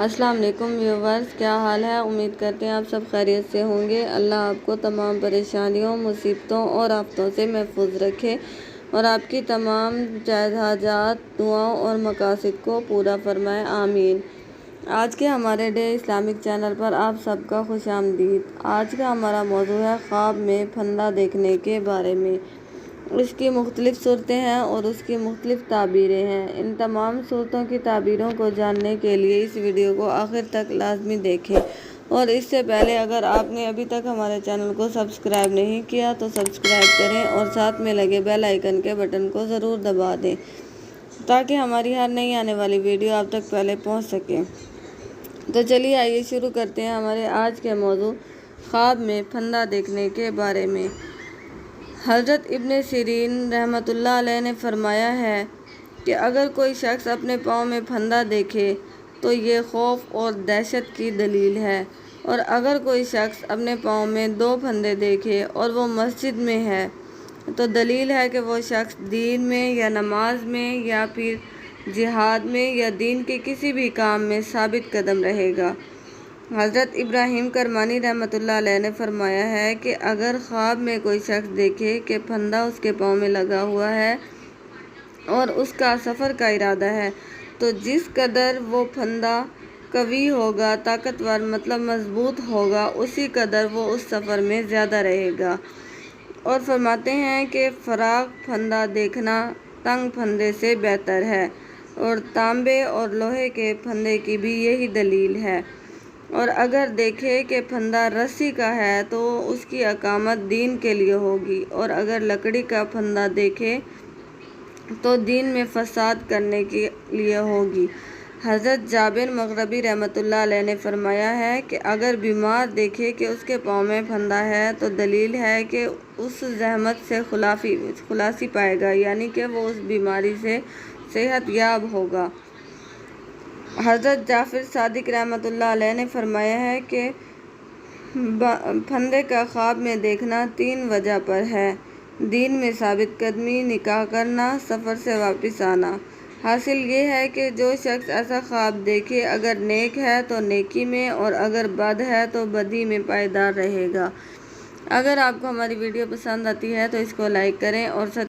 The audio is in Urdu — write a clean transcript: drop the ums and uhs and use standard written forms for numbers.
السلام علیکم ویورز، کیا حال ہے؟ امید کرتے ہیں آپ سب خیریت سے ہوں گے۔ اللہ آپ کو تمام پریشانیوں، مصیبتوں اور آفتوں سے محفوظ رکھے اور آپ کی تمام جائز حاجات، دعاؤں اور مقاصد کو پورا فرمائے، آمین۔ آج کے ہمارے ڈے اسلامک چینل پر آپ سب کا خوش آمدید۔ آج کا ہمارا موضوع ہے خواب میں پھندا دیکھنے کے بارے میں۔ اس کی مختلف صورتیں ہیں اور اس کی مختلف تعبیریں ہیں۔ ان تمام صورتوں کی تعبیروں کو جاننے کے لیے اس ویڈیو کو آخر تک لازمی دیکھیں، اور اس سے پہلے اگر آپ نے ابھی تک ہمارے چینل کو سبسکرائب نہیں کیا تو سبسکرائب کریں اور ساتھ میں لگے بیل آئیکن کے بٹن کو ضرور دبا دیں تاکہ ہماری ہر نئی آنے والی ویڈیو آپ تک پہلے پہنچ سکے۔ تو چلیے آئیے شروع کرتے ہیں ہمارے آج کے موضوع خواب میں پھندا دیکھنے کے بارے میں۔ حضرت ابن سیرین رحمۃ اللہ علیہ نے فرمایا ہے کہ اگر کوئی شخص اپنے پاؤں میں پھندا دیکھے تو یہ خوف اور دہشت کی دلیل ہے، اور اگر کوئی شخص اپنے پاؤں میں 2 پھندے دیکھے اور وہ مسجد میں ہے تو دلیل ہے کہ وہ شخص دین میں یا نماز میں یا پھر جہاد میں یا دین کے کسی بھی کام میں ثابت قدم رہے گا۔ حضرت ابراہیم کرمانی رحمۃ اللہ علیہ نے فرمایا ہے کہ اگر خواب میں کوئی شخص دیکھے کہ پھندا اس کے پاؤں میں لگا ہوا ہے اور اس کا سفر کا ارادہ ہے تو جس قدر وہ پھندا قوی ہوگا، طاقتور مطلب مضبوط ہوگا، اسی قدر وہ اس سفر میں زیادہ رہے گا۔ اور فرماتے ہیں کہ فراخ پھندا دیکھنا تنگ پھندے سے بہتر ہے، اور تانبے اور لوہے کے پھندے کی بھی یہی دلیل ہے۔ اور اگر دیکھے کہ پھندا رسی کا ہے تو اس کی اقامت دین کے لیے ہوگی، اور اگر لکڑی کا پھندا دیکھے تو دین میں فساد کرنے کے لیے ہوگی۔ حضرت جابر مغربی رحمۃ اللہ علیہ نے فرمایا ہے کہ اگر بیمار دیکھے کہ اس کے پاؤں میں پھندا ہے تو دلیل ہے کہ اس زحمت سے خلاصی پائے گا، یعنی کہ وہ اس بیماری سے صحت یاب ہوگا۔ حضرت جعفر صادق رحمۃ اللہ علیہ نے فرمایا ہے کہ پھندے کا خواب میں دیکھنا 3 وجہ پر ہے: دین میں ثابت قدمی، نکاح کرنا، سفر سے واپس آنا۔ حاصل یہ ہے کہ جو شخص ایسا خواب دیکھے اگر نیک ہے تو نیکی میں، اور اگر بد ہے تو بدی میں پائیدار رہے گا۔ اگر آپ کو ہماری ویڈیو پسند آتی ہے تو اس کو لائک کریں اور